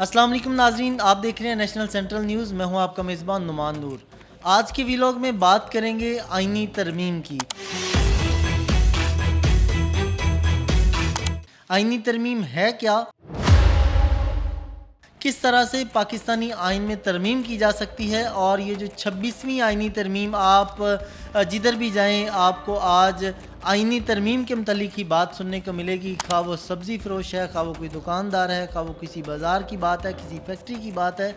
अस्सलाम वालेकुम नाजरीन, आप देख रहे हैं नेशनल सेंट्रल न्यूज़। मैं हूं आपका मेज़बान नुमान नूर। आज के व्लॉग में बात करेंगे आईनी तरमीम की। आईनी तरमीम है क्या, किस तरह से पाकिस्तानी आइन में तरमीम की जा सकती है, और ये जो 26वीं आइनी तरमीम, आप जिधर भी जाएं आपको आज आइनी तरमीम के मुतालिक ही बात सुनने को मिलेगी। खा वो सब्ज़ी फरोश है, खा वो कोई दुकानदार है, खा वो किसी बाज़ार की बात है, किसी फैक्ट्री की बात है,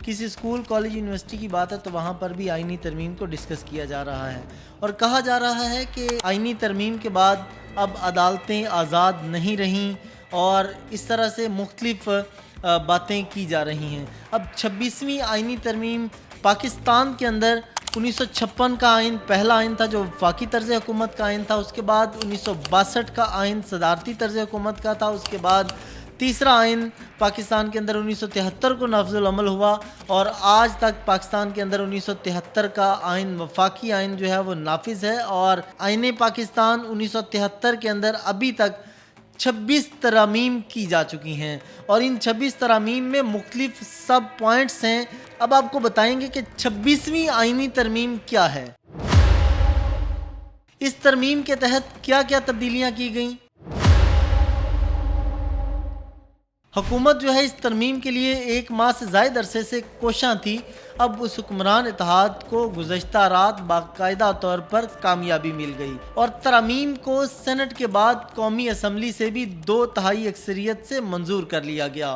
किसी स्कूल कॉलेज यूनिवर्सिटी की बात है, तो वहाँ पर भी आइनी तरमीम को डिस्कस किया जा रहा है। और कहा जा रहा है कि आइनी तरमीम के बाद अब अदालतें आज़ाद नहीं रहीं और इस तरह से मुख्तलिफ बातें की जा रही हैं। अब 26वीं आइनी तरमीम पाकिस्तान के अंदर 1956 का आइन पहला आइन था जो वफाकी तर्ज़ हुकूमत का आइन था। उसके बाद 1962 का आइन सदारती तर्ज़ हुकूमत का था। उसके बाद तीसरा आइन पाकिस्तान के अंदर 1973 को नाफ़िज़ुल अमल हुआ, और आज तक पाकिस्तान के अंदर 1973 का आइन वफाकी आइन जो है वो नाफिज़ है। और आइन पाकिस्तान 1973 के अंदर अभी तक 26 तरामीम की जा चुकी हैं, और इन 26 तरामीम में मुख्तलिफ सब पॉइंट्स हैं। अब आपको बताएंगे कि 26वीं आइनी तरमीम क्या है, इस तरमीम के तहत क्या क्या तब्दीलियां की गईं। हुकूमत जो है इस तरमीम के लिए 1 माह से ज़ायद अरसे से कोशां थी। अब उस हुक्मरान इत्तेहाद को गुज़श्ता रात बाकायदा तौर पर कामयाबी मिल गई, और तरमीम को सेनेट के बाद कौमी असम्बली से भी 2/3 अक्सरियत से मंजूर कर लिया गया।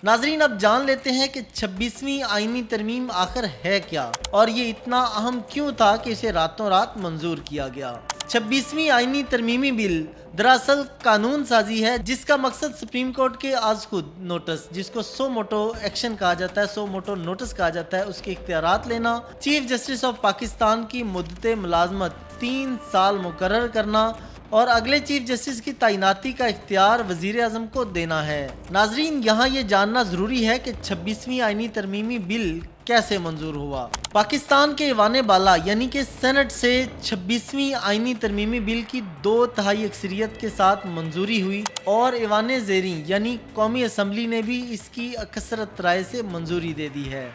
नाजरीन, अब जान लेते हैं कि 26वीं आइनी तरमीम आखिर है क्या, और ये इतना अहम क्यों था कि इसे रातों रात मंजूर किया गया। 26वीं आइनी तरमीमी बिल दरअसल कानून साजी है, जिसका मकसद सुप्रीम कोर्ट के आज खुद नोटिस, जिसको सो मोटो एक्शन कहा जाता है, सो मोटो नोटिस कहा जाता है, उसके इख्तियारात लेना, चीफ जस्टिस ऑफ पाकिस्तान की मुद्दत मुलाजमत 3 साल मुकर्रर करना, और अगले चीफ जस्टिस की तैनाती का इख्तियार वजीर आजम को देना है। नाजरीन, यहाँ ये जानना जरूरी है कि 26वीं आइनी तरमीमी बिल कैसे मंजूर हुआ। पाकिस्तान के ईवान बाला यानी कि सेनेट से 26वीं आइनी तरमीमी बिल की 2/3 अक्सरियत के साथ मंजूरी हुई, और ईवान ज़ेरी यानी कौमी असम्बली ने भी इसकी अकसरत राय से मंजूरी दे दी है।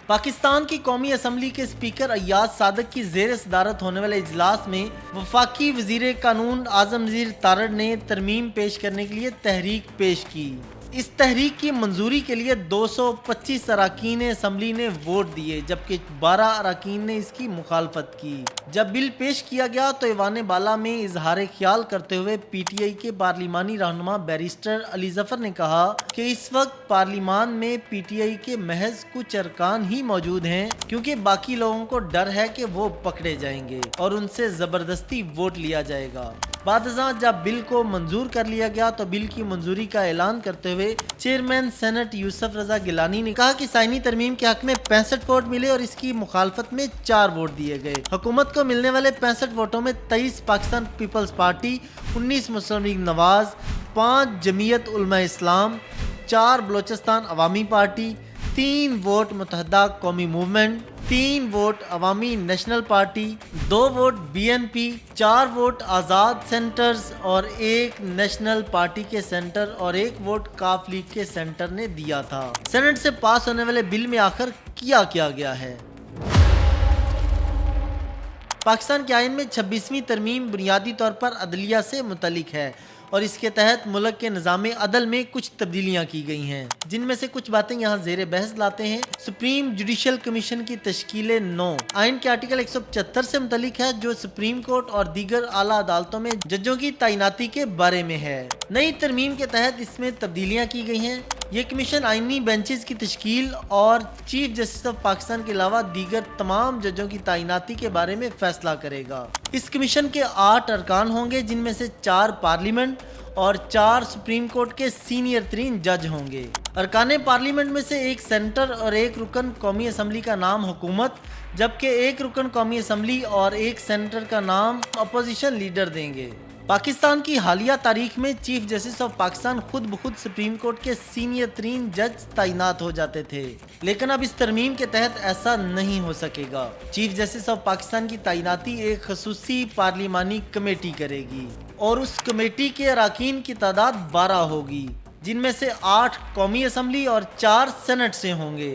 पाकिस्तान की कौमी असम्बली के स्पीकर अय्याज सादक की ज़ेर सदारत होने वाले इजलास में वफाकी वजीर कानून आज़म नज़ीर तारड़ ने तरमीम पेश करने के लिए तहरीक पेश की। इस तहरीक की मंजूरी के लिए 225 अरकान असम्बली ने वोट दिए, जबकि 12 अरकान ने इसकी मुखालफत की। जब बिल पेश किया गया तो ईवान बाला में इजहार ख्याल करते हुए PTI के पार्लिमानी रहनुमा बैरिस्टर अली जफर ने कहा कि इस वक्त पार्लिमान में PTI के महज कुछ अरकान ही मौजूद हैं, क्योंकि बाकी लोगों को डर है कि वो पकड़े जाएंगे और उनसे जबरदस्ती वोट लिया जाएगा। बादशाह जब बिल को मंजूर कर लिया गया तो बिल की मंजूरी का ऐलान करते हुए चेयरमैन सेनेट यूसुफ रजा गिलानी ने कहा कि आइनी तरमीम के हक में 65 वोट मिले और इसकी मुखालफत में 4 वोट दिए गए। हुकूमत को मिलने वाले 65 वोटों में 23 Pakistan people's party, 19 Muslim league Nawaz, 5 Jamiat Ulema Islam, 4 Balochistan Awami party, 3 vote Muttahida Qaumi movement, 3 vote Awami national party, 2 vote BNP, 4 vote आज़ाद सेंटर्स और 1 नेशनल पार्टी के सेंटर और 1 वोट काफ लीग के सेंटर ने दिया था। सेनेट से पास होने वाले बिल में आखिर किया गया है। पाकिस्तान के आइन में 26वीं तरमीम बुनियादी तौर पर अदलिया से मुतल्लिक है, और इसके तहत मुल्क के निज़ाम अदल में कुछ तब्दीलियाँ की गई हैं, जिनमें से कुछ बातें यहाँ ज़ेर बहस लाते हैं। सुप्रीम जुडिशल कमीशन की तश्कील 9 आइन के आर्टिकल 175 से मुतल्लिक है, जो सुप्रीम कोर्ट और दीगर आला अदालतों में जजों की तैनाती के बारे में है। नई तरमीम के तहत इसमें तब्दीलियाँ की गई हैं। ये कमीशन आइनी बेंचेस की तश्कील और चीफ जस्टिस ऑफ पाकिस्तान के अलावा दीगर तमाम जजों की तैनाती के बारे में फैसला करेगा। इस कमीशन के 8 अरकान होंगे, जिनमें से 4 पार्लियामेंट और 4 सुप्रीम कोर्ट के सीनियर तरीन जज होंगे। अरकान पार्लियामेंट में से 1 सेंटर और 1 रुकन कौमी असम्बली का नाम हुकूमत, जबकि 1 रुकन कौमी असम्बली और 1 सेंटर का नाम अपोजिशन लीडर देंगे। पाकिस्तान की हालिया तारीख में चीफ जस्टिस ऑफ पाकिस्तान खुद ब खुद सुप्रीम कोर्ट के सीनियर तरीन जज तैनात हो जाते थे, लेकिन अब इस तरमीम के तहत ऐसा नहीं हो सकेगा। चीफ जस्टिस ऑफ पाकिस्तान की तैनाती एक खसूसी पार्लिमानी कमेटी करेगी, और उस कमेटी के अरकान की तादाद 12 होगी। जिन में से 8 कौमी असम्बली और 4 सेनेट से होंगे।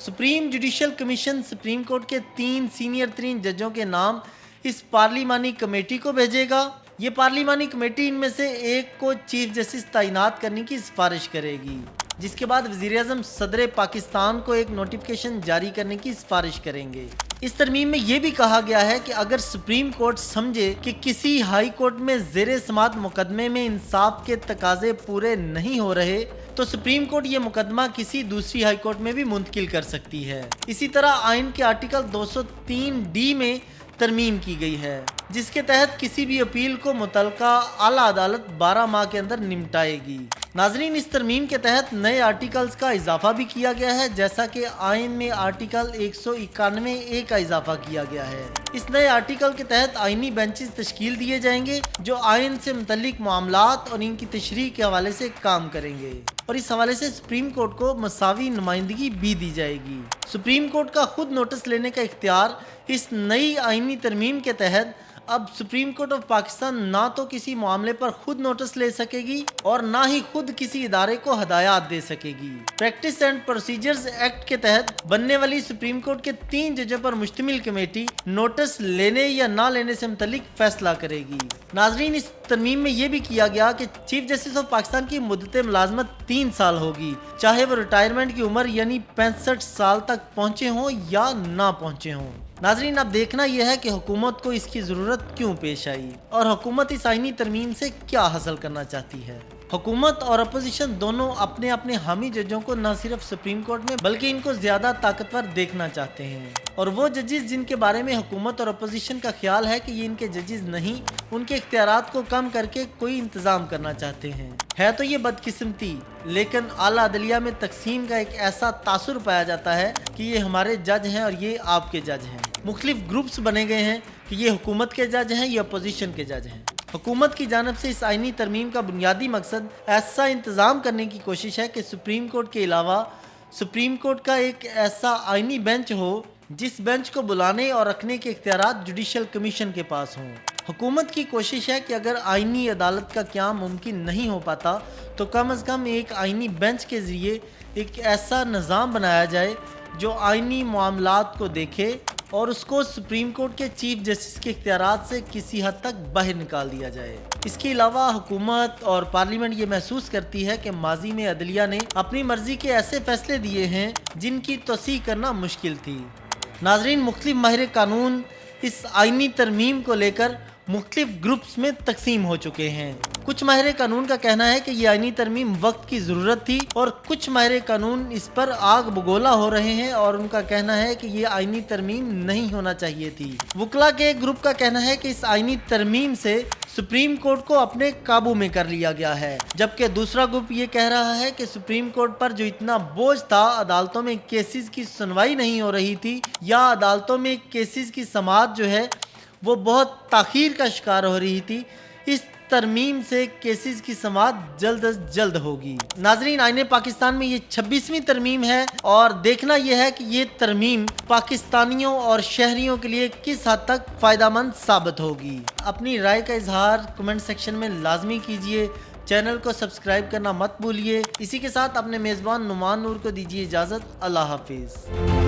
Supreme judicial commission supreme court के 3 सीनियर तरीन जजों के नाम इस पार्लिमानी कमेटी को भेजेगा। ये पार्लिमानी कमेटी इनमें से एक को चीफ जस्टिस तैनात करने की सिफारिश करेगी, जिसके बाद वज़ीर-ए-आज़म सदर पाकिस्तान को एक नोटिफिकेशन जारी करने की सिफारिश करेंगे। इस तरमीम में ये भी कहा गया है कि अगर सुप्रीम कोर्ट समझे कि किसी हाई कोर्ट में ज़ेरे समाअत मुकदमे में इंसाफ के तकाजे पूरे नहीं हो रहे तो सुप्रीम कोर्ट ये मुकदमा किसी दूसरी हाई कोर्ट में भी मुंतकिल कर सकती है। इसी तरह आइन के आर्टिकल 203D में तरमीम की गई है, जिसके तहत किसी भी अपील को मुतलका आला अदालत 12 माह के अंदर निपटाएगी। नाजरीन, इस तरमीम के तहत नए आर्टिकल्स का इजाफा भी किया गया है, जैसा कि आइन में आर्टिकल 191A का इजाफा किया गया है। इस नए आर्टिकल के तहत आइनी बेंचेस तश्कील दिए जाएंगे जो आइन से मुतल्लिक मामलात और इनकी तशरीह के हवाले से काम करेंगे, और इस हवाले से सुप्रीम कोर्ट को मसावी नुमाइंदगी भी दी जाएगी। सुप्रीम कोर्ट का खुद नोटिस लेने का इख्तियार इस नई आइनी तरमीम के तहत अब सुप्रीम कोर्ट ऑफ पाकिस्तान ना तो किसी मामले पर खुद नोटिस ले सकेगी और ना ही खुद किसी इदारे को हदायत दे सकेगी। प्रैक्टिस एंड प्रोसीजर्स एक्ट के तहत बनने वाली सुप्रीम कोर्ट के 3 जजों पर मुश्तमिल कमेटी नोटिस लेने या ना लेने से मुतल्लिक फैसला करेगी। नाजरीन, इस तरमीम में यह भी किया गया कि चीफ जस्टिस ऑफ पाकिस्तान की मुद्दत मुलाजमत 3 साल होगी, चाहे वो रिटायरमेंट की उम्र यानी 65 साल तक पहुँचे हों या ना पहुँचे हों। नाजरीन, अब देखना यह है कि हुकूमत को इसकी ज़रूरत क्यों पेश आई और हुकूमत इस आइनी तरमीम से क्या हासिल करना चाहती है। हुकूमत और अपोजिशन दोनों अपने अपने हामी जजों को न सिर्फ सुप्रीम कोर्ट में बल्कि इनको ज़्यादा ताकतवर देखना चाहते हैं, और वो जजेस जिनके बारे में हुकूमत और अपोजिशन का ख्याल है कि ये इनके जजेस नहीं, उनके इख्तियारात को कम करके कोई इंतज़ाम करना चाहते हैं। है तो ये बदकिस्मती, लेकिन आला अदलिया में तकसीम का एक ऐसा तासुर पाया जाता है कि ये हमारे जज हैं और ये आपके जज हैं। मुख्तलिफ ग्रुप्स बने गए हैं कि ये हुकूमत के जज हैं या अपोजिशन के जज हैं। हुकूमत की जानिब से इस आइनी तरमीम का बुनियादी मकसद ऐसा इंतज़ाम करने की कोशिश है कि सुप्रीम कोर्ट के अलावा सुप्रीम कोर्ट का एक ऐसा आइनी बेंच हो जिस बेंच को बुलाने और रखने के इख्तियारात जुडिशल कमीशन के पास हों। हुकूमत की कोशिश है कि अगर आइनी अदालत का क़याम मुमकिन नहीं हो पाता तो कम अज़ कम एक आइनी बेंच के ज़रिए एक ऐसा निज़ाम बनाया जाए जो आइनी मामलात को देखे और उसको सुप्रीम कोर्ट के चीफ जस्टिस के इख्तियारात से किसी हद तक बाहर निकाल दिया जाए। इसके अलावा हुकूमत और पार्लियामेंट ये महसूस करती है कि माजी में अदलिया ने अपनी मर्जी के ऐसे फैसले दिए हैं जिनकी तौसीह करना मुश्किल थी। नाजरीन, मुख्तलिफ माहिर कानून इस आइनी तरमीम को लेकर मुख्तलिफ ग्रुप्स में तकसीम हो चुके हैं। कुछ माहिर कानून का कहना है कि ये आइनी तरमीम वक्त की ज़रूरत थी और कुछ माहिर कानून इस पर आग बगोला हो रहे हैं और उनका कहना है कि ये आइनी तरमीम नहीं होना चाहिए थी। वकला के एक ग्रुप का कहना है कि इस आइनी तरमीम से सुप्रीम कोर्ट को अपने काबू में कर लिया गया है, जबकि दूसरा ग्रुप ये कह रहा है कि सुप्रीम कोर्ट पर जो इतना बोझ था, अदालतों में केसेस की सुनवाई नहीं हो रही थी या अदालतों में केसेस की समाअत जो है वो बहुत ताख़ीर का शिकार हो रही थी, इस तरमीम से केसेस की समाअत जल्द अज जल्द होगी। नाजरीन, आईने पाकिस्तान में ये 26वीं तरमीम है और देखना यह है कि ये तरमीम पाकिस्तानियों और शहरियों के लिए किस हद तक फ़ायदेमंद साबित होगी। अपनी राय का इजहार कमेंट सेक्शन में लाजमी कीजिए। चैनल को सब्सक्राइब करना मत भूलिए। इसी के साथ अपने मेज़बान नुमान नूर को दीजिए इजाज़त। अल्लाह हाफिज़।